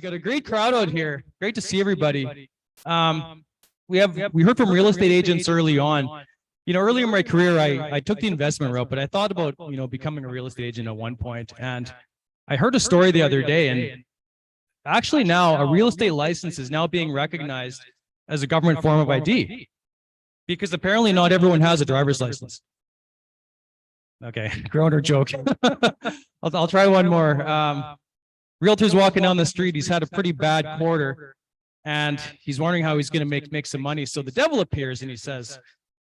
got a great crowd out here. Great to see everybody. We heard from real estate agents early on. Earlier in my career, I took the investment route, but I thought about, becoming a real estate agent at one point. And I heard a story the other day, and actually now a real estate license is now being recognized as a government form of ID, because apparently not everyone has a driver's license. Okay, groaner joke. I'll try one more. Realtor's walking down the street. He's had a pretty bad quarter, and he's wondering how he's going to make some money. So the devil appears and he says,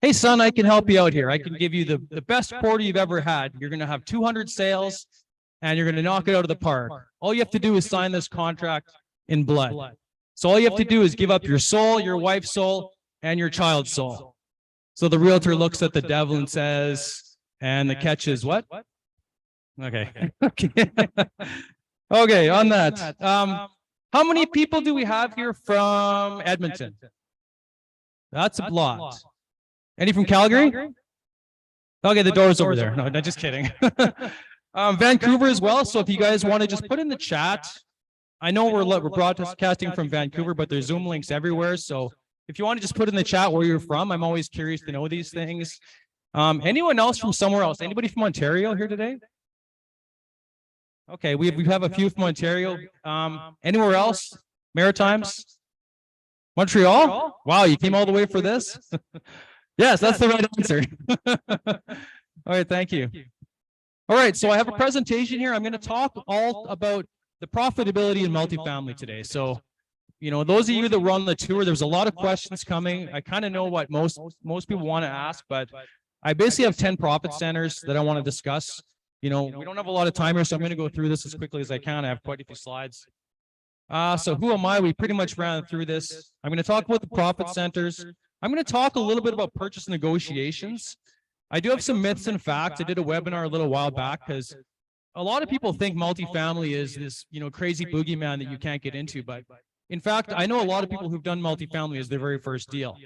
"Hey, son, I can help you out here. I can give you the best quarter you've ever had. You're going to have 200 sales, and you're going to knock it out of the park. All you have to do is sign this contract in blood. So all you have to do is give up your soul, your wife's soul, and your child's soul." So the realtor looks at the devil and says, and the catch is what? Okay. Okay, on that. How many people do we have here from Edmonton? That's a lot. Any from Calgary? Okay, the door's over there. No, just kidding. Vancouver as well. So if you guys want to just put in the chat, I know we're broadcasting from Vancouver, but there's Zoom links everywhere. So if you want to just put in the chat where you're from, I'm always curious to know these things. Anyone else from somewhere else? Anybody from Ontario here today? Okay, we have a few from Ontario. Anywhere else? Maritimes? Montreal? Wow, you came all the way for this? Yes, that's the right answer. All right, thank you. All right, so I have a presentation here. I'm going to talk all about the profitability in multifamily today. So, those of you that were on the tour, there's a lot of questions coming. I kind of know what most people want to ask, but I basically have 10 profit centers that I want to discuss. We don't have a lot of time here, so I'm going to go through this as quickly as I can. I have quite a few slides. So who am I? We pretty much ran through this. I'm going to talk about the profit centers. I'm going to talk a little bit about purchase negotiations. I do have some myths and facts. I did a webinar a little while back because a lot of people think multifamily is this, crazy boogeyman that you can't get into. But in fact, I know a lot of people who've done multifamily as their very first deal.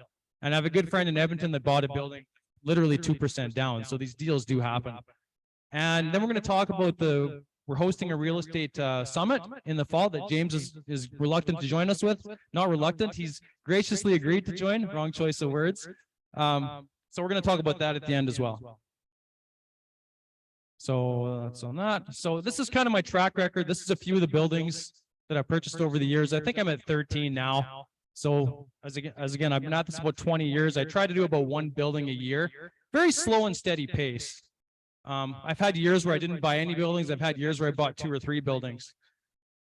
And I have a good friend in Edmonton that bought a building literally 2% down. So these deals do happen. And then we're going to talk about we're hosting a real estate summit in the fall that James is reluctant to join us with. Not reluctant, he's graciously agreed to join. Wrong choice of words. So we're going to talk about that at the end as well. So that's on that. So this is kind of my track record. This is a few of the buildings that I've purchased over the years. I think I'm at 13 now. So as again, I've been at this about 20 years. I try to do about one building a year. Very slow and steady pace. I've had years where I didn't buy any buildings. I've had years where I bought 2 or 3 buildings.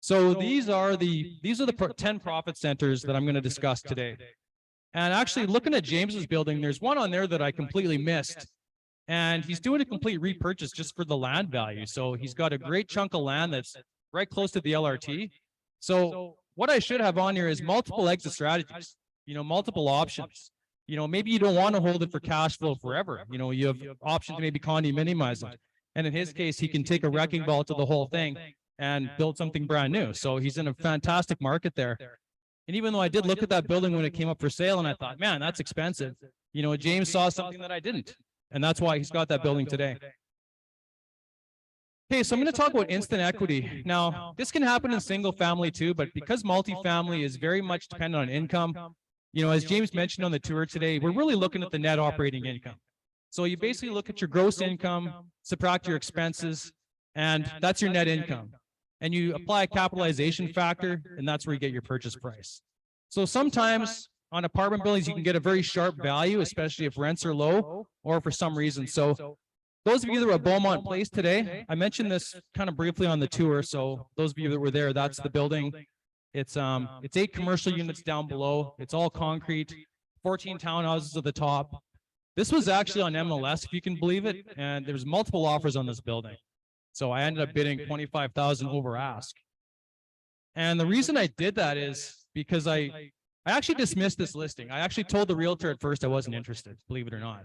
So these are the 10 profit centers that I'm going to discuss today. And actually looking at James's building, there's one on there that I completely missed. And he's doing a complete repurchase just for the land value. So he's got a great chunk of land that's right close to the LRT. So what I should have on here is multiple exit strategies, multiple options. Maybe you don't want to hold it for cash flow forever. You have option to maybe condominiumize it. And in his case, he can take a wrecking ball to the whole thing and build something brand new. So he's in a fantastic market there. And even though I did look at that building when it came up for sale and I thought, man, that's expensive. James saw something that I didn't. And that's why he's got that building today. Okay, so I'm going to talk about instant equity. Now, this can happen in single family too, but because multifamily is very much dependent on income, as James mentioned on the tour today, we're really looking at the net operating income. So you basically look at your gross income, subtract your expenses, and that's your net income. And you apply a capitalization factor, and that's where you get your purchase price. So sometimes on apartment buildings, you can get a very sharp value, especially if rents are low or for some reason. So those of you that were at Beaumont Place today, I mentioned this kind of briefly on the tour. So those of you that were there, that's the building. It's 8 commercial units down below. It's all concrete, 14 townhouses at the top. This was actually on MLS, if you can believe it, and there was multiple offers on this building. So I ended up bidding $25,000 over ask. And the reason I did that is because I actually dismissed this listing. I actually told the realtor at first I wasn't interested, believe it or not.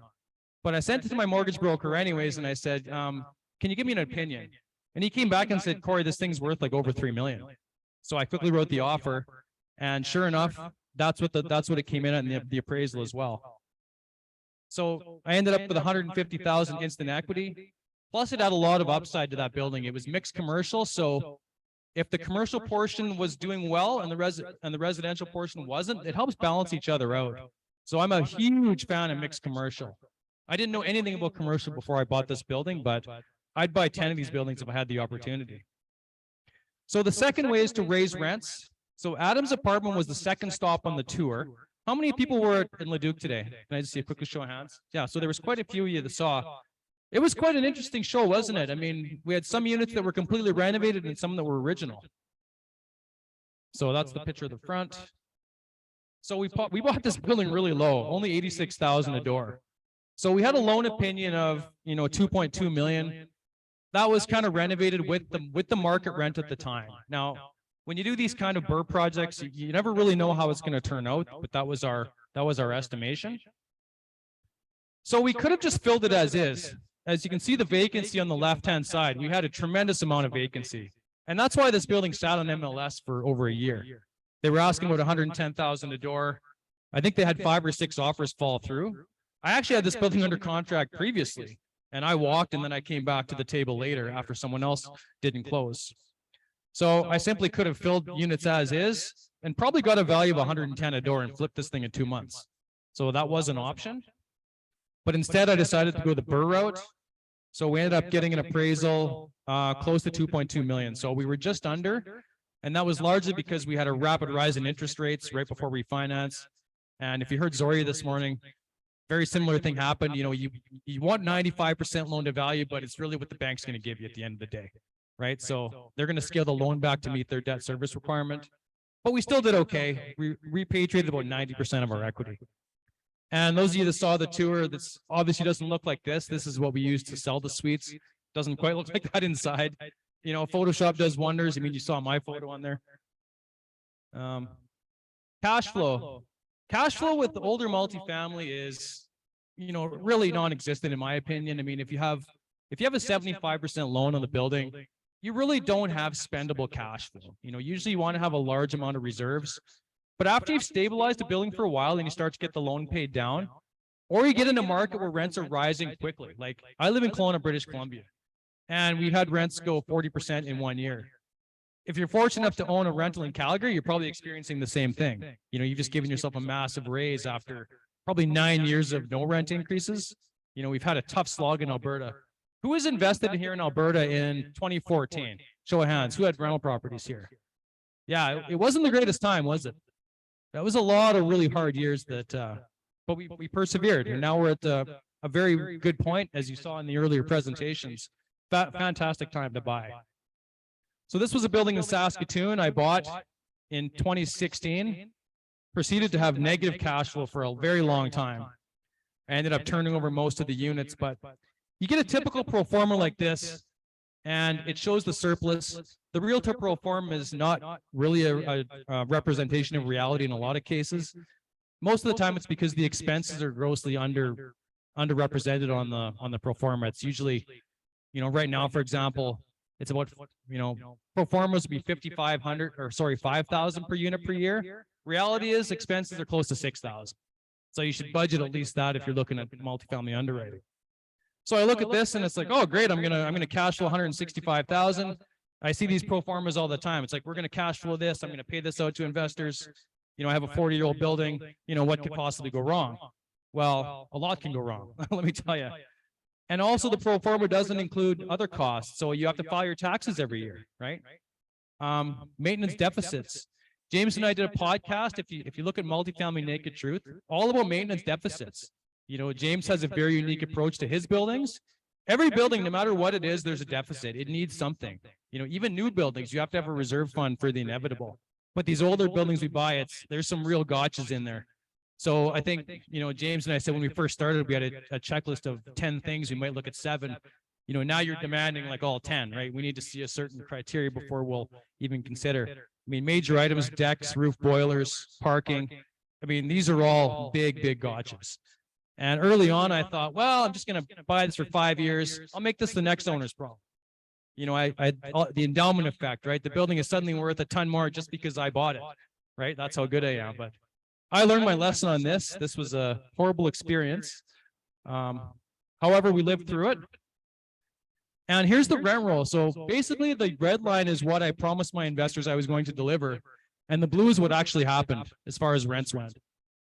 But I sent it to my mortgage broker anyways, and I said, can you give me an opinion? And he came back and said, Cory, this thing's worth like over $3 million. So I quickly wrote the offer, and sure enough, that's what it came in at the appraisal as well. So I ended up with $150,000 instant equity. Plus, it had a lot of upside to that building. It was mixed commercial, so If the commercial portion was doing well and the residential portion wasn't, it helps balance each other out. So I'm a huge fan of mixed commercial. I didn't know anything about commercial before I bought this building, but I'd buy 10 of these buildings if I had the opportunity. So the second way is to raise rents. So Adam's apartment was the second stop on the tour. How many people were in Leduc today? Can I just see a quick show of hands? Yeah, so there was quite a few of you that saw. It was quite an interesting show, wasn't it? I mean, we had some units that were completely renovated and some that were original. So that's the picture of the front. So we bought this building really low, only 86,000 a door. So we had a loan opinion of, 2.2 million. That was kind of renovated with the market rent at the time. Now, when you do these kind of BRRRR projects, you never really know how it's going to turn out, but that was our estimation. So we could have just filled it as is. As you can see, the vacancy on the left-hand side, we had a tremendous amount of vacancy. And that's why this building sat on MLS for over a year. They were asking about 110,000 a door. I think they had 5 or 6 offers fall through. I actually had this building under contract previously, and I walked and then I came back to the table later after someone else didn't close. So I simply could have filled units as is and probably got a value of 110 a door and flipped this thing in 2 months. So that was an option. But instead, I decided to go the BRRRR route. So we ended up getting an appraisal close to 2.2 million. So we were just under, and that was largely because we had a rapid rise in interest rates right before refinance. And if you heard Zoria this morning, very similar thing happened. You want 95% loan to value, but it's really what the bank's going to give you at the end of the day, right? So they're going to scale the loan back to meet their debt service requirement. But we still did okay. We repatriated about 90% of our equity. And those of you that saw the tour, this obviously doesn't look like this. This is what we use to sell the suites. Doesn't quite look like that inside. Photoshop does wonders. I mean, you saw my photo on there. Cash flow. Cash flow with the older multifamily is, really non-existent in my opinion. I mean, if you have a 75% loan on the building, you really don't have spendable cash flow. Usually you want to have a large amount of reserves. But after you've stabilized the building for a while and you start to get the loan paid down, or you get in a market where rents are rising quickly. Like I live in Kelowna, British Columbia, and we had rents go 40% in 1 year. If you're fortunate enough to own a rental in Calgary, you're probably experiencing the same thing. You've just given yourself a massive raise after probably 9 years of no rent increases. We've had a tough slog in Alberta. Who was invested here in Alberta in 2014? Show of hands. Who had rental properties here? Yeah, it wasn't the greatest time, was it? That was a lot of really hard years but we persevered, and now we're at a very good point, as you saw in the earlier presentations. Fantastic time to buy. So this was a building in Saskatoon I bought in 2016, proceeded to have negative cash flow for a very long time. I ended up turning over most of the units, but you get a typical pro forma like this, and it shows the surplus. The realtor pro forma is not really a representation of reality in a lot of cases. Most of the time, it's because the expenses are grossly underrepresented on the pro forma. It's usually, right now, for example, it's about, pro formas would be 5,000 per unit per year. Reality is expenses are close to 6,000. So you should budget at least that if you're looking at multifamily underwriting. So I look at this and it's like, oh great, I'm gonna cash flow 165,000. I see these pro formas all the time. It's like, we're gonna cash flow this, I'm gonna pay this out to investors. I have a 40-year-old building, what could possibly go wrong? Well, a lot can go wrong, let me tell you. And also the pro forma doesn't include other costs. So you have to file your taxes every year, right? Maintenance deficits. James and I did a podcast. If you look at Multifamily Naked Truth, all about maintenance deficits. James has a very unique approach to his buildings. Every building, no matter what it is, there's a deficit. It needs something. Even new buildings, you have to have a reserve fund for the inevitable. But these older buildings we buy, there's some real gotchas in there. So I think, James and I said when we first started, we had a checklist of 10 things. We might look at 7. Now you're demanding like all 10, right? We need to see a certain criteria before we'll even consider. I mean, major items, decks, roof boilers, parking. I mean, these are all big gotchas. And early on, I thought, well, I'm just going to buy this for 5 years. I'll make this the next owner's problem. The endowment effect, right? The building is suddenly worth a ton more just because I bought it, right? That's how good I am. But I learned my lesson on this. This was a horrible experience. However, we lived through it. And here's the rent roll. So basically the red line is what I promised my investors I was going to deliver. And the blue is what actually happened as far as rents went.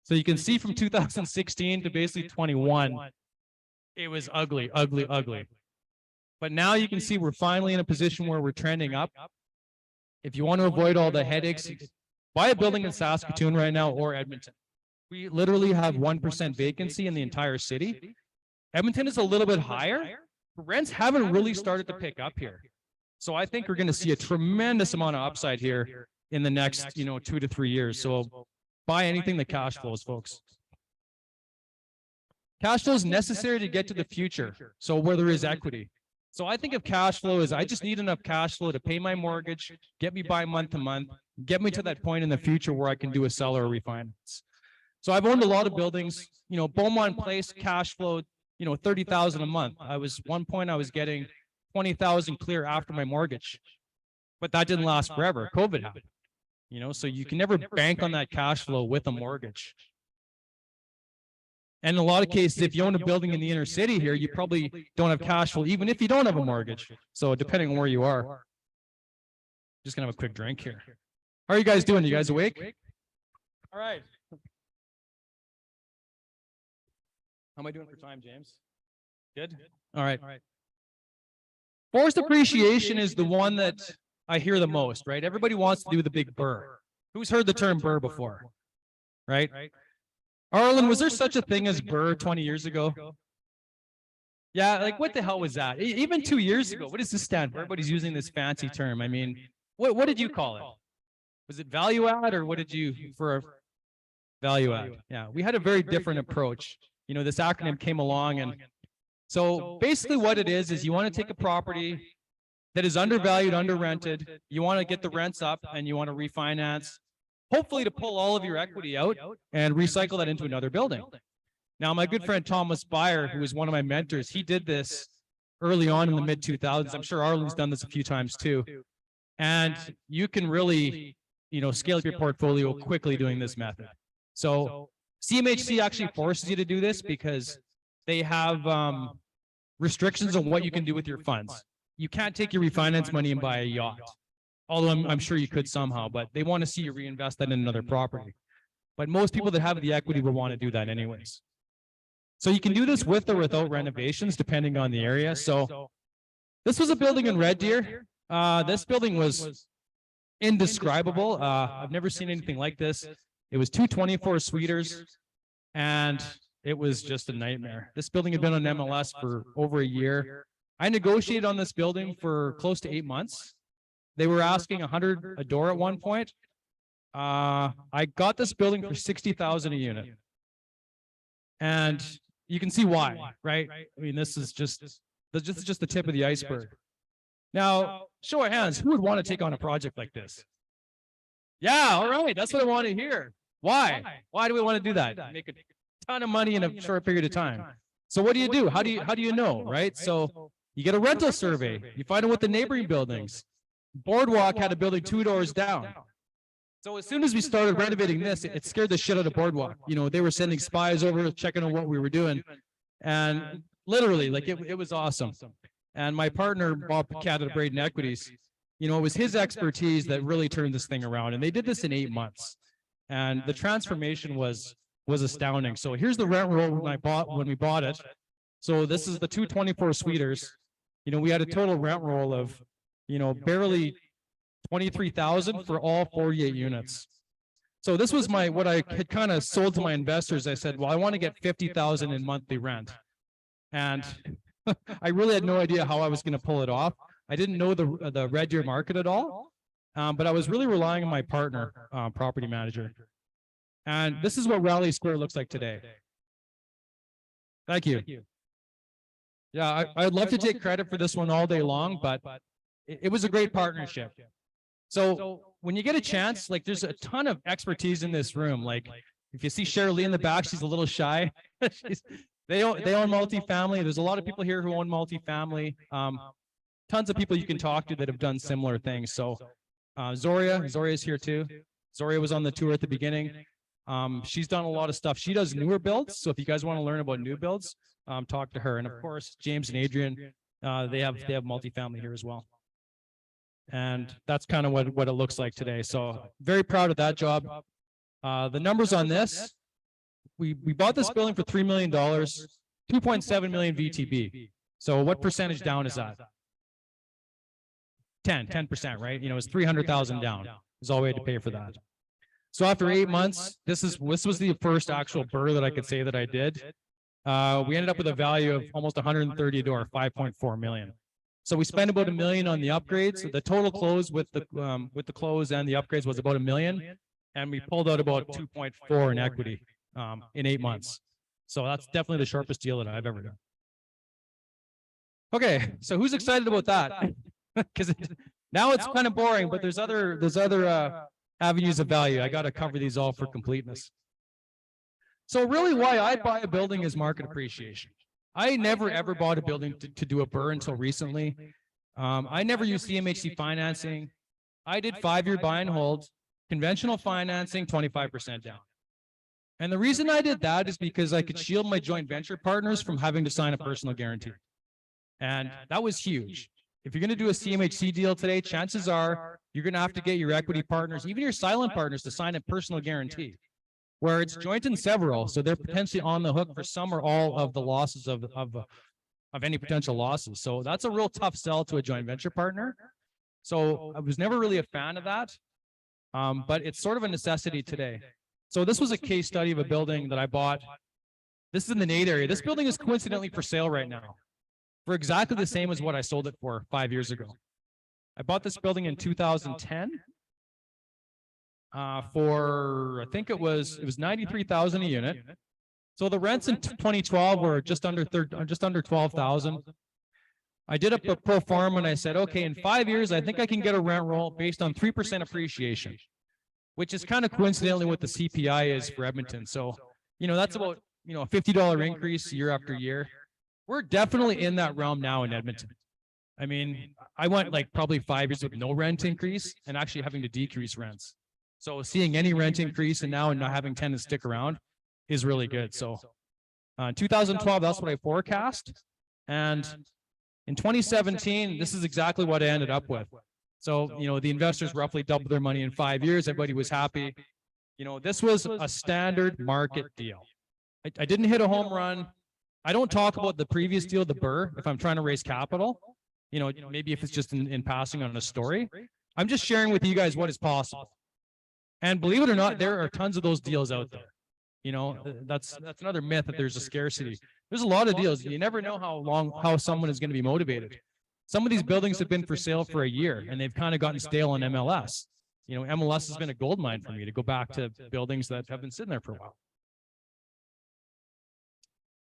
So you can see from 2016 to basically 21, it was ugly, ugly, ugly. But now you can see we're finally in a position where we're trending up. If you want to avoid all the headaches, buy a building in Saskatoon right now or Edmonton. We literally have 1% vacancy in the entire city. Edmonton is a little bit higher. Rents haven't really started to pick up here. So I think we're going to see a tremendous amount of upside here in the next, 2 to 3 years. So buy anything that cash flows, folks. Cash flow is necessary to get to the future. So where there is equity. So I think of cash flow as I just need enough cash flow to pay my mortgage, get me by month to month, get me to that point in the future where I can do a seller or refinance. So I've owned a lot of buildings, Beaumont Place, cash flow, 30,000 a month. One point I was getting 20,000 clear after my mortgage, but that didn't last forever. COVID happened, so you can never bank on that cash flow with a mortgage. And in a lot of cases, if you own a building in the inner city here, you probably don't have cash flow, even if you don't have a mortgage. So depending on where you are, just gonna have a quick drink here. How are you guys doing? You guys awake? All right. How am I doing for time, James? Good? All right. Forced appreciation is the one that I hear the most, right? Everybody wants to do the big BRRRR. Who's heard the term BRRRR before? Right? Arlen, was there such a thing as BRRRR 20 years ago? Yeah, like what the hell was that? Even 2 years ago, what does this stand for? Everybody's using this fancy term. I mean, what did you call it? Was it value add or what did you for value add? Yeah, we had a very different approach. This acronym came along, and so basically what it is you want to take a property that is undervalued, under rented, you want to get the rents up and you want to refinance, hopefully to pull all of your equity out and recycle that into another building. Now, my good friend Thomas Byer, who was one of my mentors, he did this early on in the mid 2000s. I'm sure Arlen's done this a few times too. And you can really, scale up your portfolio quickly doing this method. So CMHC actually forces you to do this because they have restrictions on what you can do with your funds. You can't take your refinance money and buy a yacht. Although I'm sure you could somehow, but they want to see you reinvest that in another property. But most people that have the equity will want to do that anyways. So you can do this with or without renovations, depending on the area. So this was a building in Red Deer. This building was indescribable. I've never seen anything like this. It was 224 suiters, and it was just a nightmare. This building had been on MLS for over a year. I negotiated on this building for close to 8 months. They were asking $100 a door at one point. I got this building for $60,000 a unit. And you can see why, right? I mean, this is just the tip of the iceberg. Now, show of hands, who would want to take on a project like this? Yeah, all right, that's what I want to hear. Why? Why do we want to do that? Make a ton of money in a short period of time. So what do you do? How do you know, right? So you get a rental survey. You find out what the neighboring buildings. Boardwalk had a building 2 doors down. So as soon as we started renovating this, it scared the shit out of Boardwalk. They were sending spies over, checking on what we were doing. And literally, like it was awesome. And my partner, Bob Paquette at Braden Equities, it was his expertise that really turned this thing around. And they did this in 8 months. And the transformation was astounding. So here's the rent roll when we bought it. So this is the 224 suiters. We had a total rent roll of, barely 23,000 for all 48 units. So this was what I had kind of sold to my investors. I said, well, I want to get 50,000 in monthly rent. And I really had no idea how I was going to pull it off. I didn't know the Red Deer market at all, but I was really relying on my partner, property manager. And this is what Raleigh Square looks like today. Thank you. Yeah, I'd love to take credit for this one all day long, but it was a great partnership. So when you get a chance, like there's a ton of expertise in this room. Like if you see Shirley in the back, she's a little shy. They own multifamily. There's a lot of people here who own multifamily. Tons of people you can talk to that have done similar things. So Zoria's here too. Zoria was on the tour at the beginning. She's done a lot of stuff. She does newer builds. So if you guys want to learn about new builds, talk to her. And of course, James and Adrian, They have multifamily here as well. And that's kind of what it looks like today. So very proud of that job. The numbers on this, we bought this building for $3 million, 2.7 million VTB. So what percentage down is that? 10%, right? You know, it's 300,000 down is all we had to pay for that. So after 8 months, this was the first actual BRRRR that I could say that I did. We ended up with a value of almost 130 to our 5.4 million. So we spent about $1 million on the upgrades. So the total close with the close and the upgrades was about $1 million, and we pulled out about 2.4 in equity in 8 months. So that's definitely the sharpest deal that I've ever done. Okay, so who's excited about that? Because now it's kind of boring, but there's other avenues of value. I got to cover these all for completeness. So really, why I buy a building is market appreciation. I never ever bought a building to do a BRRRR until recently. I never used CMHC financing. I did 5-year buy and hold, conventional financing, 25% down. And the reason I did that is because I could shield my joint venture partners from having to sign a personal guarantee. And that was huge. If you're going to do a CMHC deal today, chances are you're going to have to get your equity partners, even your silent partners, to sign a personal guarantee, where it's joint and several, so they're potentially on the hook for some or all of the losses of any potential losses. So that's a real tough sell to a joint venture partner. So I was never really a fan of that, but it's sort of a necessity today. So this was a case study of a building that I bought. This is in the Nate area. This building is coincidentally for sale right now, for exactly the same as what I sold it for 5 years ago. I bought this building in 2010. For I think it was 93,000 a unit. So the rents in 2012 were just under 12,000. I did a pro forma and I said, okay, in 5 years, I think I can get a rent roll based on 3% appreciation, which is kind of coincidentally what the CPI is for Edmonton. So, you know, that's about, you know, a $50 increase year after year. We're definitely in that realm now in Edmonton. I mean, I went like probably 5 years with no rent increase and actually having to decrease rents. So seeing any rent increase and now not having tenants stick around is really good. So in 2012, that's what I forecast. And in 2017, this is exactly what I ended up with. So, you know, the investors roughly doubled their money in 5 years. Everybody was happy. You know, this was a standard market deal. I didn't hit a home run. I don't talk about the previous deal, the BRRRR, if I'm trying to raise capital. You know, maybe if it's just in passing on a story. I'm just sharing with you guys what is possible. And believe it or not, there are tons of those deals out there. You know, that's another myth that there's a scarcity. There's a lot of deals. You never know how someone is going to be motivated. Some of these buildings have been for sale for a year and they've kind of gotten stale on MLS. You know, MLS has been a gold mine for me to go back to buildings that have been sitting there for a while.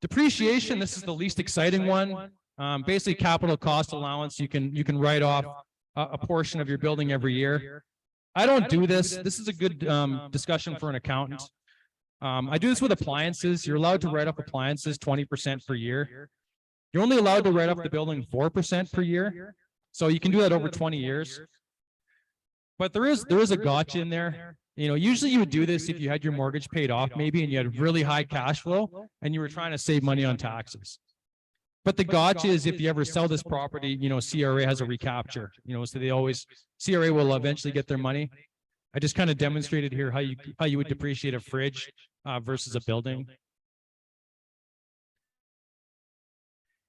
Depreciation, this is the least exciting one. Basically capital cost allowance. You can write off a portion of your building every year. I don't do this. This is a good discussion for an accountant. I do this with appliances. You're allowed to write off appliances 20% per year. You're only allowed to write off the building 4% per year. So you can do that over 20 years. But there is a gotcha in there. You know, usually you would do this if you had your mortgage paid off maybe and you had really high cash flow and you were trying to save money on taxes. But the gotcha is if you ever sell this property, you know, CRA has a recapture, you know, so CRA will eventually get their money. I just kind of demonstrated here how you would depreciate a fridge versus a building.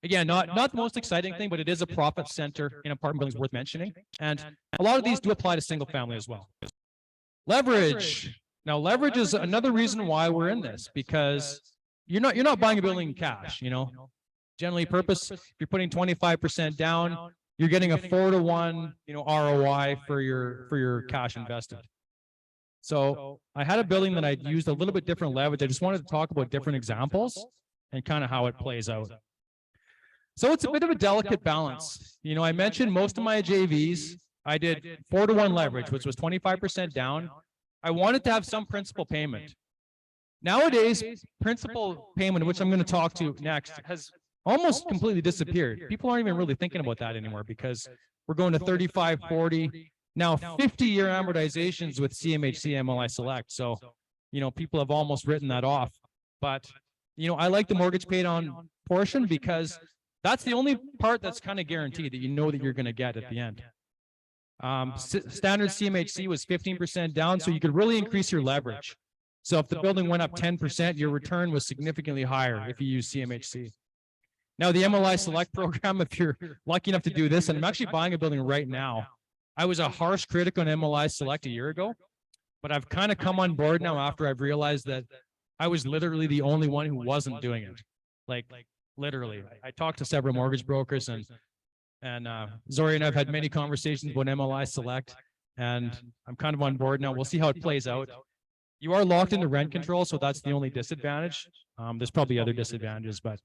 Again, not the most exciting thing, but it is a profit center in apartment buildings worth mentioning. And a lot of these do apply to single family as well. Leverage. Now, leverage is another reason why we're in this, because you're not buying a building in cash, you know. Generally purpose, if you're putting 25% down, you're getting a 4-to-1, you know, ROI for your cash invested. So I had a building that I used a little bit different leverage. I just wanted to talk about different examples and kind of how it plays out. So it's a bit of a delicate balance. You know, I mentioned most of my JVs, I did 4-to-1 leverage, which was 25% down. I wanted to have some principal payment. Nowadays, principal payment, which I'm going to talk to next, has almost completely disappeared. People aren't even really thinking about that anymore because we're going to 35, 40, now 50-year amortizations with CMHC MLI Select. So, you know, people have almost written that off. But, you know, I like the mortgage paid on portion because That's the only part that's kind of guaranteed that you know that you're going to get at the end. Standard CMHC was 15% down, so you could really increase your leverage. So if the building went up 10%, your return was significantly higher if you use CMHC. Now, the MLI Select program, if you're lucky enough to do this, and I'm actually buying a building right now. I was a harsh critic on MLI Select a year ago, but I've kind of come on board now after I've realized that I was literally the only one who wasn't doing it. Like literally. I talked to several mortgage brokers, and Zori and I've had many conversations about MLI Select, and I'm kind of on board now. We'll see how it plays out. You are locked into rent control, so that's the only disadvantage. There's probably other disadvantages, but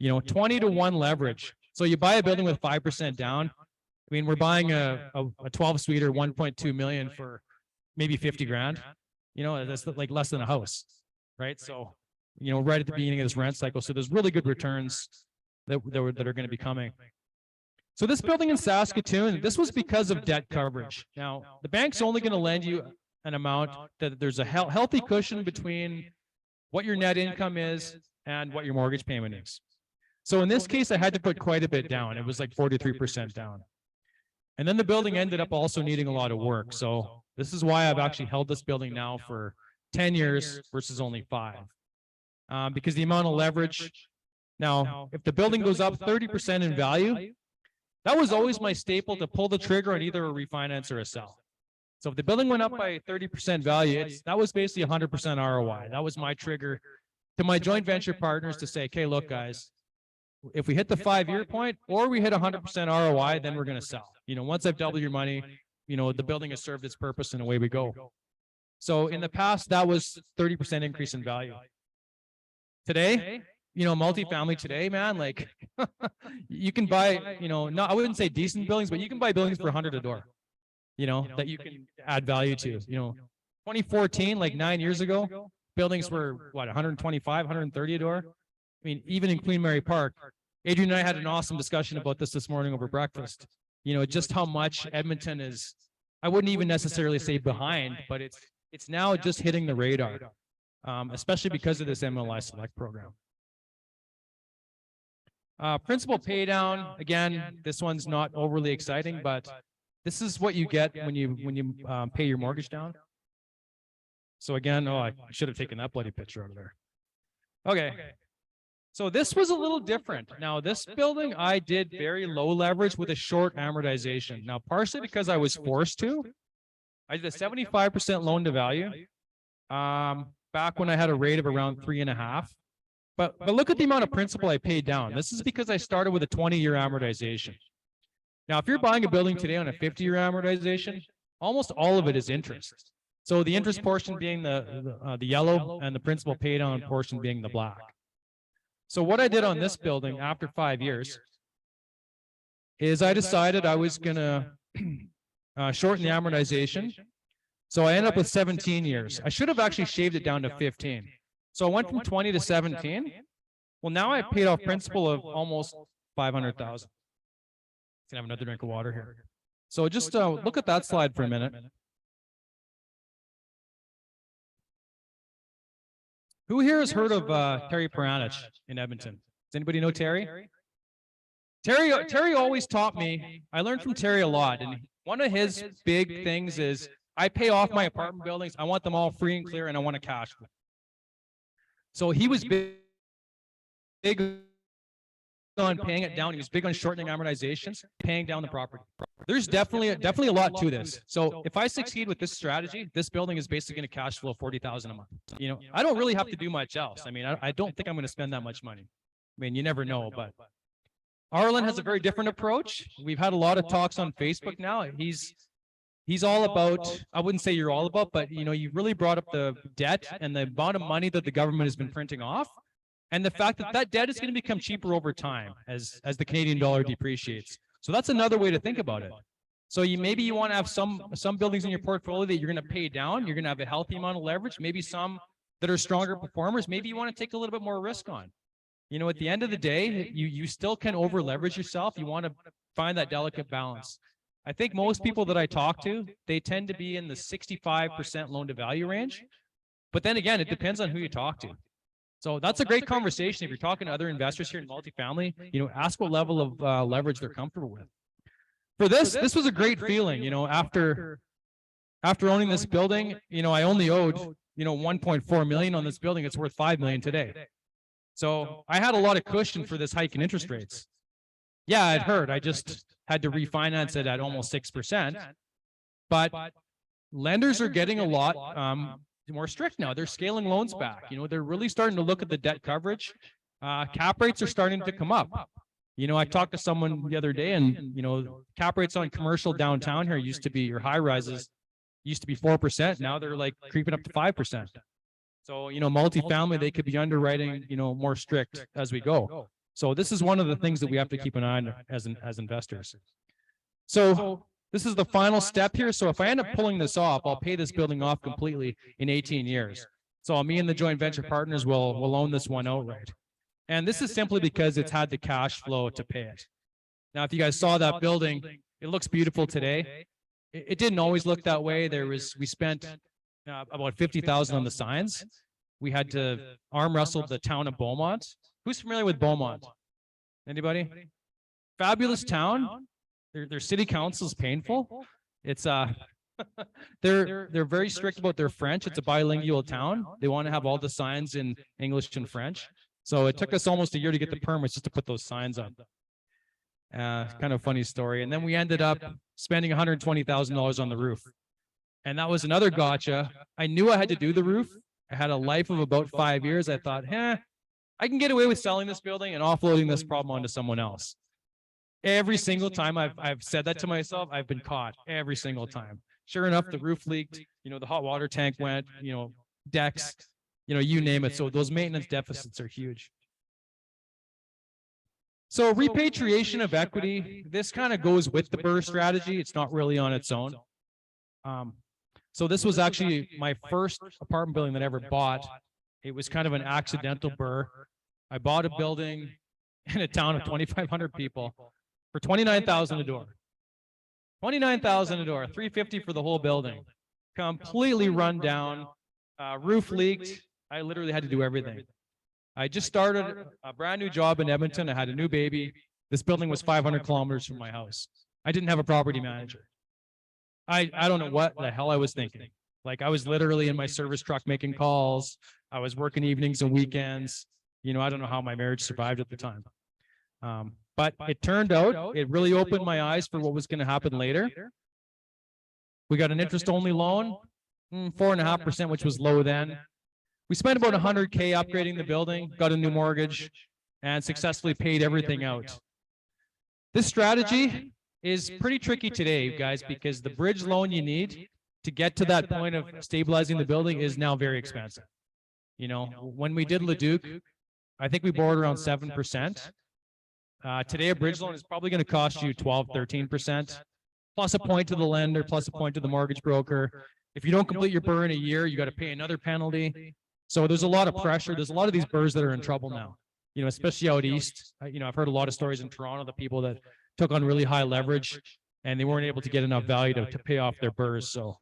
20-to-1 leverage. So you buy a building with 5% down. I mean, we're buying a 12-suite or 1.2 million for maybe 50 grand. That's like less than a house, right? So, right at the beginning of this rent cycle. So there's really good returns that are going to be coming. So this building in Saskatoon, this was because of debt coverage. Now, the bank's only going to lend you an amount that there's a healthy cushion between what your net income is and what your mortgage payment is. So in this case, I had to put quite a bit down. It was like 43% down. And then the building ended up also needing a lot of work. So this is why I've actually held this building now for 10 years versus only 5. Because the amount of leverage. Now, if the building goes up 30% in value, that was always my staple to pull the trigger on either a refinance or a sell. So if the building went up by 30% value, that was basically 100% ROI. That was my trigger to my joint venture partners to say, okay, look, guys, if we hit the 5-year point or we hit 100% ROI, then we're going to sell. Once I've doubled your money, the building has served its purpose and away we go. So in the past, that was 30% increase in value. Today, multifamily today, man, like you can buy, I wouldn't say decent buildings, but you can buy buildings for 100 a door, that you can add value to. 2014, like 9 years ago, buildings were what, 125, 130 a door. I mean, even in Queen Mary Park, Adrian and I had an awesome discussion about this morning over breakfast. Just how much Edmonton is, I wouldn't even necessarily say behind, but it's now just hitting the radar, especially because of this MLI Select program. Principal pay down, again, this one's not overly exciting, but this is what you get when you pay your mortgage down. So again, I should have taken that bloody picture out of there. Okay. So this was a little different. Now, this building, I did very low leverage with a short amortization. Now, partially because I was forced to. I did a 75% loan to value back when I had a rate of around 3.5. But look at the amount of principal I paid down. This is because I started with a 20-year amortization. Now, if you're buying a building today on a 50-year amortization, almost all of it is interest. So the interest portion being the yellow and the principal paid down portion being the black. So what I did on this building after 5 years is I decided I was going to shorten the amortization. So I ended up with 17 years. I should have actually shaved it down to 15. So I went from 20 to 17. Well, now I paid off principal of almost 500,000. Can have another drink of water here. So just look at that slide for a minute. Who here has heard of Terry Peranich in Edmonton? Does anybody know Terry? Terry always taught me. I learned from Terry a lot, and one of his big things is I pay off my apartment buildings. I want them all free and clear, and I want to cash flow. So he was big on paying it down. He was big on shortening amortizations, paying down the property. There's definitely a lot to this. So if I succeed with this strategy, this building is basically going to cash flow $40,000 a month. I don't really have to do much else. I mean, I don't think I'm going to spend that much money. I mean, you never know, but Arlen has a very different approach. We've had a lot of talks on Facebook now. He's all about, I wouldn't say you're all about, but you really brought up the debt and the amount of money that the government has been printing off. And the fact that debt is going to become cheaper over time as the Canadian dollar depreciates. So that's another way to think about it. So maybe you want to have some buildings in your portfolio that you're going to pay down. You're going to have a healthy amount of leverage. Maybe some that are stronger performers. Maybe you want to take a little bit more risk on. At the end of the day, you still can over leverage yourself. You want to find that delicate balance. I think most people that I talk to, they tend to be in the 65% loan to value range. But then again, it depends on who you talk to. So that's a great conversation. If you're talking to other investors here in multifamily, ask what level of leverage they're comfortable with. For this was a great feeling, after owning this building, I only owed, 1.4 million on this building. It's worth 5 million today. So I had a lot of cushion for this hike in interest rates. Yeah, it hurt. I just had to refinance it at almost 6%. But lenders are getting a lot more strict now. They're scaling loans back. They're really starting to look at the debt coverage. Cap rates are starting to come up. I talked to someone the other day, and cap rates on commercial downtown here used to be, your high rises used to be 4%. Now they're like creeping up to 5%. So multifamily, they could be underwriting more strict as we go. So this is one of the things that we have to keep an eye on as investors. So this is the final step here. So if I end up pulling this off, I'll pay this building off completely in 18 years. So me and the joint venture partners will own this one outright. And this is simply because it's had the cash flow to pay it. Now, if you guys saw that building, it looks beautiful today. It didn't always look that way. We spent about 50,000 on the signs. We had to arm wrestle the town of Beaumont. Who's familiar with Beaumont? Anybody? Fabulous town. Their city council is painful. It's they're very strict about their French. It's a bilingual town. They want to have all the signs in English and French. So it took us almost a year to get the permits just to put those signs up. Kind of funny story. And then we ended up spending $120,000 on the roof. And that was another gotcha. I knew I had to do the roof. I had a life of about 5 years. I thought, I can get away with selling this building and offloading this problem onto someone else. Every single time I've said that to myself, I've been caught every single time. Sure enough, the roof leaked, the hot water tank went, decks, you name it. So those maintenance deficits are huge. So repatriation of equity, this kind of goes with the BRRRR strategy. It's not really on its own. So this was actually my first apartment building that I ever bought. It was kind of an accidental BRRRR. I bought a building in a town of 2,500 people for $29,000 a door. $29,000 a door, $350 for the whole building. Completely run down, roof leaked. I literally had to do everything. I just started a brand new job in Edmonton. I had a new baby. This building was 500 kilometers from my house. I didn't have a property manager. I don't know what the hell I was thinking. Like, I was literally in my service truck making calls. I was working evenings and weekends. I don't know how my marriage survived at the time. But it turned out, it really opened my eyes for what was going to happen later. We got an interest-only loan, 4.5%, which was low then. We spent about $100K upgrading the building, got a new mortgage, and successfully paid everything out. This strategy is pretty tricky today, guys, because the bridge loan you need to get to that point of stabilizing the building is now very expensive. When we did Leduc, I think we borrowed around 7%. Today, a bridge loan is probably going to cost you 12, 13%, plus a point to the lender, plus a point to the mortgage broker. If you don't complete your BRRRR in a year, you got to pay another penalty. So there's a lot of pressure. There's a lot of these BRRRRs that are in trouble now, especially out east. I've heard a lot of stories in Toronto, the people that took on really high leverage and they weren't able to get enough value to pay off their BRRRRs. So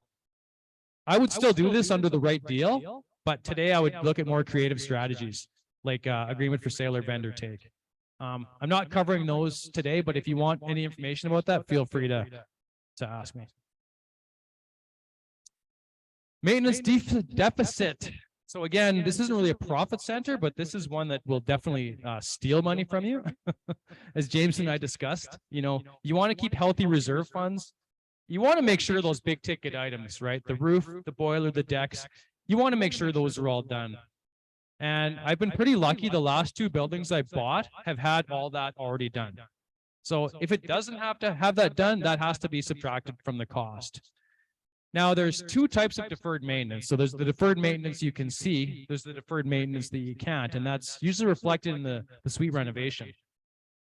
I would still do this under the right deal, but today I would look at more creative strategies like agreement for sale or vendor take. I'm not covering those today, but if you want any information about that, feel free to ask me. Maintenance deficit. So again, this isn't really a profit center, but this is one that will definitely steal money from you. As James and I discussed, you want to keep healthy reserve funds. You want to make sure those big ticket items, right? The roof, the boiler, the decks, you want to make sure those are all done. And I've been pretty lucky. The last 2 buildings I bought have had all that already done. So if it doesn't have to have that done, that has to be subtracted from the cost. Now, there's 2 types of deferred maintenance. So there's the deferred maintenance you can see. There's the deferred maintenance that you can't. And that's usually reflected in the suite renovation.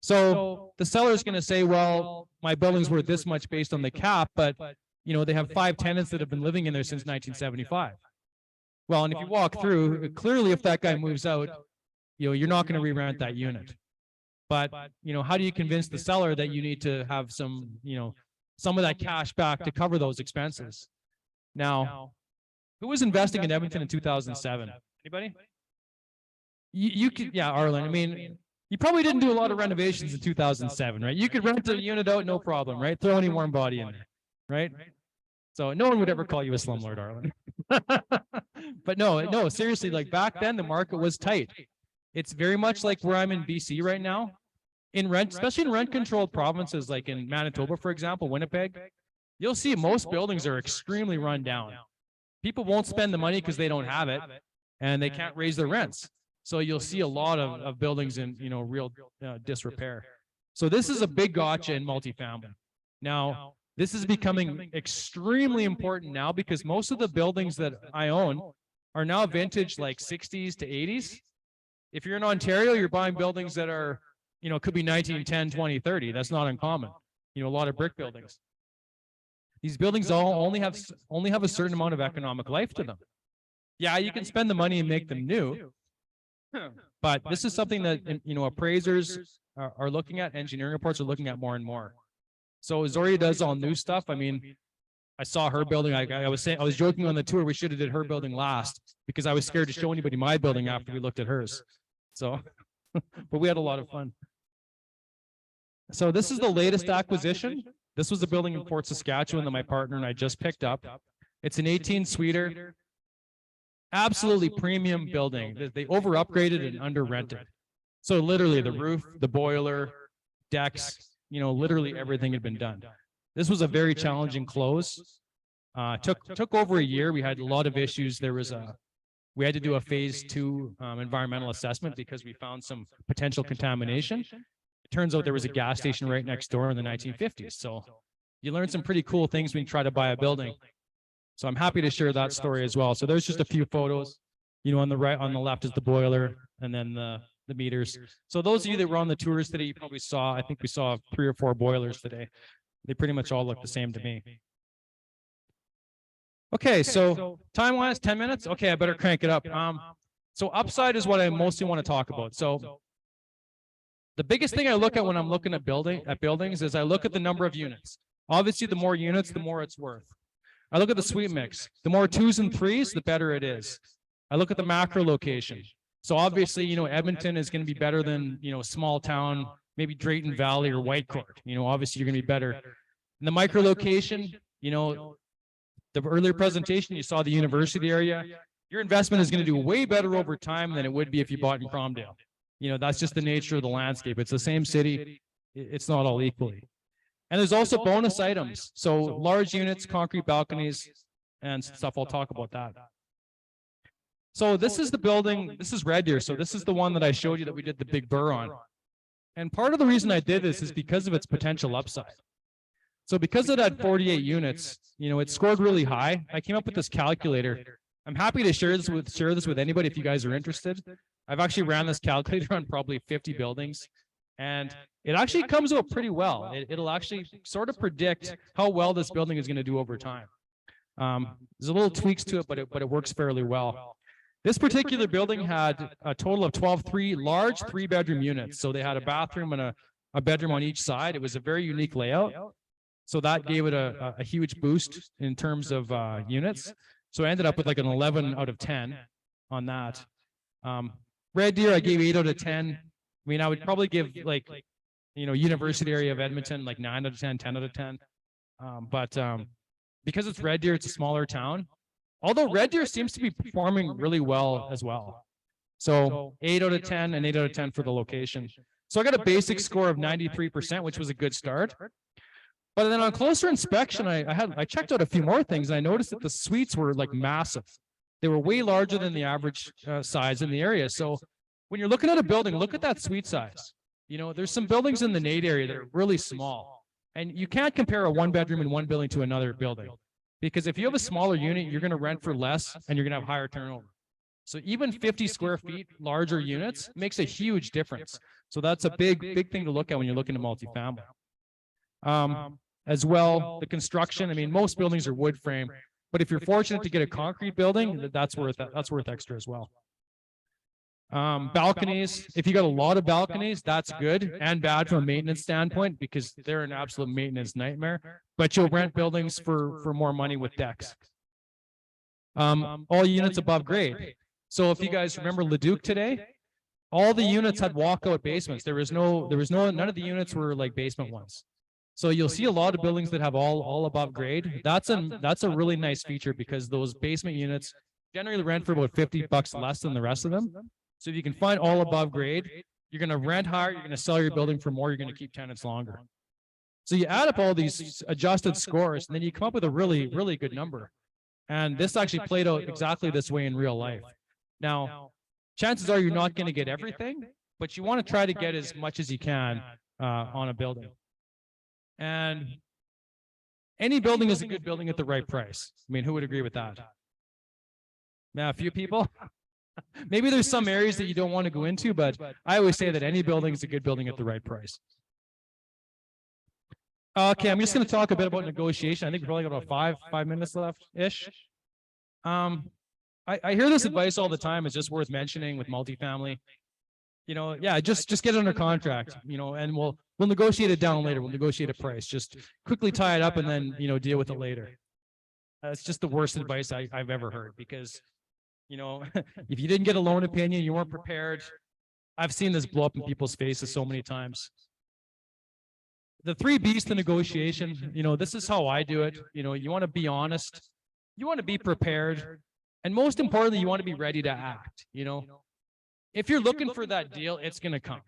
So the seller is going to say, well, my building's worth this much based on the cap, but they have 5 tenants that have been living in there since 1975. Well, and if you walk through, clearly if that guy moves out, you're not going to re-rent that unit. But, how do you convince the seller that you need to have some of that cash back to cover those expenses? Now, who was investing in Edmonton in 2007? Anybody? You could, yeah, Arlen. I mean, you probably didn't do a lot of renovations in 2007, right? You could rent a unit out, no problem, right? Throw any warm body in there, right? So no one would ever call you a slumlord, Arlen. But no, seriously, like back then the market was tight. It's very much like where I'm in BC right now. In rent, especially in rent-controlled provinces like in Manitoba, for example, Winnipeg, you'll see most buildings are extremely run down. People won't spend the money because they don't have it, and they can't raise their rents. So you'll see a lot of buildings in real disrepair. So this is a big gotcha in multifamily. Now, this is becoming extremely important now because most of the buildings that I own are now vintage like 60s to 80s. If you're in Ontario, you're buying buildings that are, could be 1910, 20, 30. That's not uncommon. A lot of brick buildings. These buildings all only have a certain amount of economic life to them. Yeah, you can spend the money and make them new, but this is something that appraisers are looking at, engineering reports are looking at more and more. So Zoria does all new stuff. I mean, I saw her building. I was joking on the tour, we should have did her building last because I was scared to show anybody my building after we looked at hers. So, but we had a lot of fun. So this is the latest acquisition. This was a building in Fort Saskatchewan that my partner and I just picked up. It's an 18-suiter, absolutely premium building. They over-upgraded and under-rented. So literally the roof, the boiler, decks, literally everything had been done. This was a very challenging close. Took over a year. We had a lot of issues. We had to do a phase 2 environmental assessment because we found some potential contamination. It turns out there was a gas station right next door in the 1950s. So you learn some pretty cool things when you try to buy a building. So I'm happy to share that story as well. So there's just a few photos. On the right, on the left is the boiler, and then the meters. So those of you that were on the tours today, you probably saw, I think we saw 3 or 4 boilers today. They pretty much all look the same to me. Okay, so time-wise, 10 minutes? Okay, I better crank it up. So upside is what I mostly want to talk about. So the biggest thing I look at when I'm looking at buildings is I look at the number of units. Obviously, the more units, the more it's worth. I look at the suite mix. The more 2s and 3s, the better it is. I look at the macro location. So obviously, Edmonton is going to be better than, small town, maybe Drayton Valley or Whitecourt. Obviously you're going to be better. In the micro location, the earlier presentation, you saw the university area. Your investment is going to do way better over time than it would be if you bought in Cromdale. That's just the nature of the landscape. It's the same city. It's not all equally. And there's also bonus items. So large units, concrete balconies, and stuff. I'll talk about that. So this is the building. This is Red Deer. So this is the one that I showed you that we did the big burr on. And part of the reason I did this is because of its potential upside. So because it had 48 units, it scored really high. I came up with this calculator. I'm happy to share this with anybody if you guys are interested. I've actually ran this calculator on probably 50 buildings, and it actually comes out pretty well. It'll actually sort of predict how well this building is going to do over time. There's a little tweaks to it, but it works fairly well. This particular building had a total of 12 large 3-bedroom units. So they had a bathroom and a bedroom on each side. It was a very unique layout. So that gave it a huge boost in terms of units. So I ended up with like an 11 out of 10 on that. Red Deer, I gave 8 out of 10. I mean, I would probably give university area of Edmonton, like 9 out of 10, 10 out of 10. But because it's Red Deer, it's a smaller town. Although Red Deer seems to be performing really well as well. So 8 out of 10 and 8 out of 10 for the location. So I got a basic score of 93%, which was a good start. But then on closer inspection, I checked out a few more things, and I noticed that the suites were like massive. They were way larger than the average size in the area. So when you're looking at a building, look at that suite size. There's some buildings in the Nate area that are really small, and you can't compare a 1-bedroom in one building to another building, because if you have a smaller unit, you're going to rent for less and you're going to have higher turnover. So even 50 square feet larger units makes a huge difference. So that's a big thing to look at when you're looking at multifamily. As well, the construction. I mean, most buildings are wood frame, but if you're fortunate to get a concrete building, that's worth extra as well. Balconies. If you got a lot of balconies, that's good and bad from a maintenance standpoint, because they're an absolute maintenance nightmare. But you'll rent buildings for more money with decks. All units above grade. So if you guys remember Leduc today, All the units had walkout basements. None of the units were like basement ones. So you'll see a lot of buildings that have all above grade. That's a really nice feature because those basement units generally rent for about $50 less than the rest of them. So if you can find all above grade, you're going to rent higher, you're going to sell your building for more, you're going to keep tenants longer. So you add up all these adjusted scores, and then you come up with a really, really good number. And this actually played out exactly this way in real life. Now, chances are you're not going to get everything, but you want to try to get as much as you can on a building. And any building is a good building at the right price. I mean, who would agree with that? Yeah, a few people. Maybe there's some areas that you don't want to go into, but I always say that any building is a good building at the right price. Okay, I'm just going to talk a bit about negotiation. I think we've probably got about five minutes left-ish. I hear this advice all the time. It's just worth mentioning with multifamily. Yeah, just get it under contract, and we'll negotiate it down later. We'll negotiate a price. Just quickly tie it up and then, deal with it later. It's just the worst advice I've ever heard because, if you didn't get a loan opinion, you weren't prepared. I've seen this blow up in people's faces so many times. The 3 B's to negotiation, this is how I do it. You want to be honest, you want to be prepared, and most importantly, you want to be ready to act. If you're looking for that deal, it's going to come.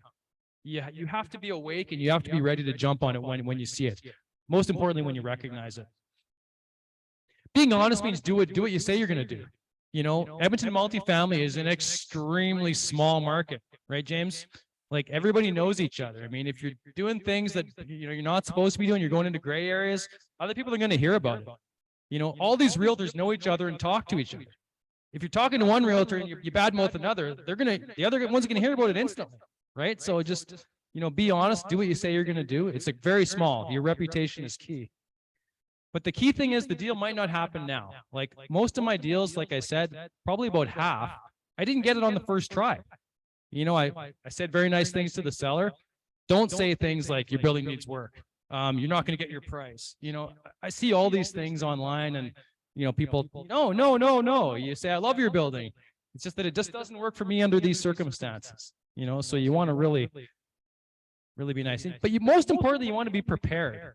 Yeah, you have to be awake and you have to be ready to jump on it when you see it. Most importantly, when you recognize it. Being honest means do what you say you're going to do. Edmonton multifamily is an extremely small market, right, James? Like everybody knows each other. I mean, if you're doing things that you're not supposed to be doing, you're going into gray areas, other people are going to hear about it. All these realtors know each other and talk to each other. If you're talking to one realtor and you badmouth another, the other one's going to hear about it instantly, right? So just be honest, do what you say you're going to do. It's like very small. Your reputation is key. But the key thing is the deal might not happen now. Like most of my deals, like I said, probably about half, I didn't get it on the first try. I said very nice things to the seller. Don't say things like your building needs work. You're not going to get your price. I see all these things online and, people, no. You say, I love your building. It's just that it just doesn't work for me under these circumstances. So you want to really be nice. But most importantly, you want to be prepared.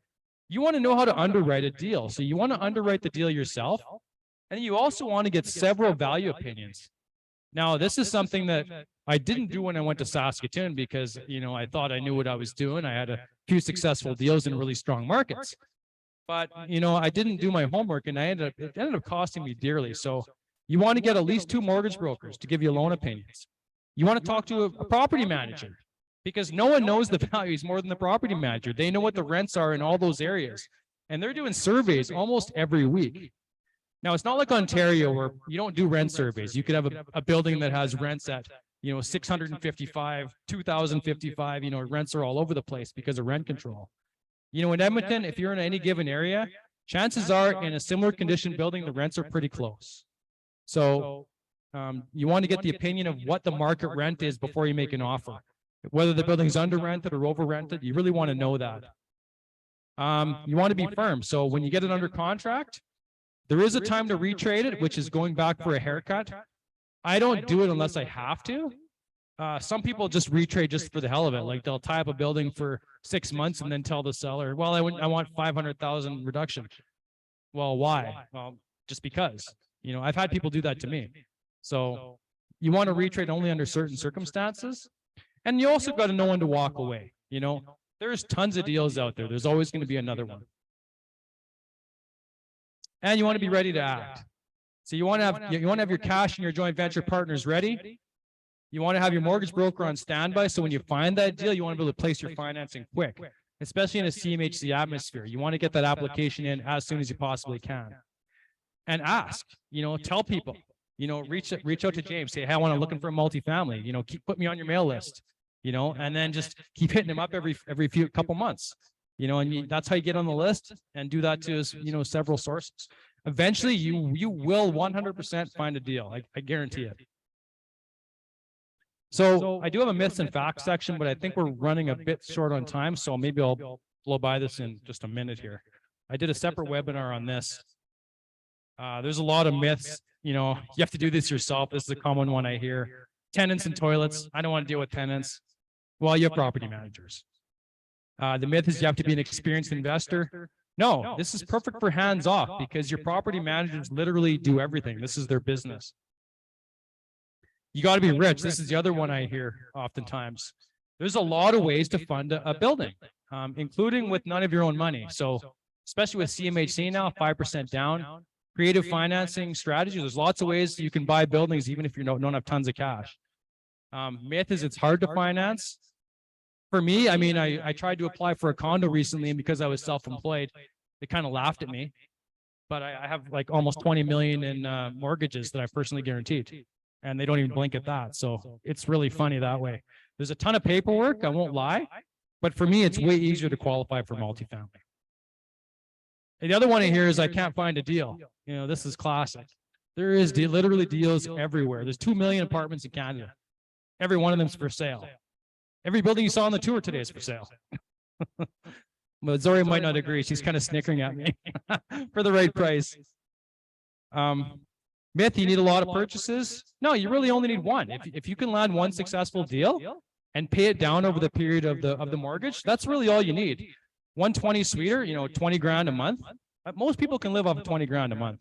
You want to know how to underwrite a deal. So you want to underwrite the deal yourself. And you also want to get several value opinions. Now, this is something that I didn't do when I went to Saskatoon because, I thought I knew what I was doing. I had a few successful deals in really strong markets. But, I didn't do my homework and it ended up costing me dearly. So you want to get at least 2 mortgage brokers to give you loan opinions. You want to talk to a property manager because no one knows the values more than the property manager. They know what the rents are in all those areas. And they're doing surveys almost every week. Now, it's not like Ontario where you don't do rent surveys. You could have a building that has rents at, 655, 2,055, rents are all over the place because of rent control. In Edmonton, if you're in any given area, chances are in a similar condition building, the rents are pretty close. So you want to get the opinion of what the market rent is before you make an offer. Whether the building's under rented or over rented, you really want to know that. You want to be firm. So when you get it under contract, there is a time to retrade it, which is going back for a haircut. I don't do it unless I have to. Some people just retrade just for the hell of it. Like they'll tie up a building for 6 months and then tell the seller, well, I want 500,000 reduction. Well, why? Well, just because, I've had people do that to me. So you want to retrade only under certain circumstances. And you also got to know when to walk away. There's tons of deals out there. There's always going to be another one. And you want to be ready to act. So you want to have your cash and your joint venture partners ready. You want to have your mortgage broker on standby. So when you find that deal, you want to be able to place your financing quick, especially in a CMHC atmosphere. You want to get that application in as soon as you possibly can. And ask, tell people, reach out to James, say, hey, I'm looking for a multifamily, put me on your mail list, and then just keep hitting him up every couple months, and that's how you get on the list and do that to, several sources. Eventually you will 100% find a deal. I guarantee it. So I do have a myths and facts section, but I think we're running a bit short on time. So maybe I'll blow by this in just a minute here. I did a separate webinar on this. There's a lot of myths, you have to do this yourself. This is a common one I hear. Tenants and toilets. I don't want to deal with tenants. Well, you have property managers. The myth is you have to be an experienced investor. No, this is perfect for hands off because your property managers literally do everything. This is their business. You got to be rich. This is the other one I hear oftentimes. There's a lot of ways to fund a building, including with none of your own money. So especially with CMHC now, 5% down, creative financing strategies. There's lots of ways you can buy buildings even if you don't have tons of cash. Myth is it's hard to finance. For me, I mean, I tried to apply for a condo recently, and because I was self-employed, they kind of laughed at me. But I have like almost 20 million in mortgages that I personally guaranteed, and they don't even blink at that. So it's really funny that way. There's a ton of paperwork, I won't lie, but for me, it's way easier to qualify for multifamily. And the other one I hear is I can't find a deal. You know, this is classic. There is literally deals everywhere. There's 2 million apartments in Canada. Every one of them is for sale. Every building you saw on the tour today is for sale. But Zori might not agree. She's kind of snickering at me for the right price. Myth, you need a lot of purchases. No, you really only need one. If you can land one successful deal and pay it down over the period of the mortgage, that's really all you need. 120 sweeter, 20 grand a month. Most people can live off of 20 grand a month.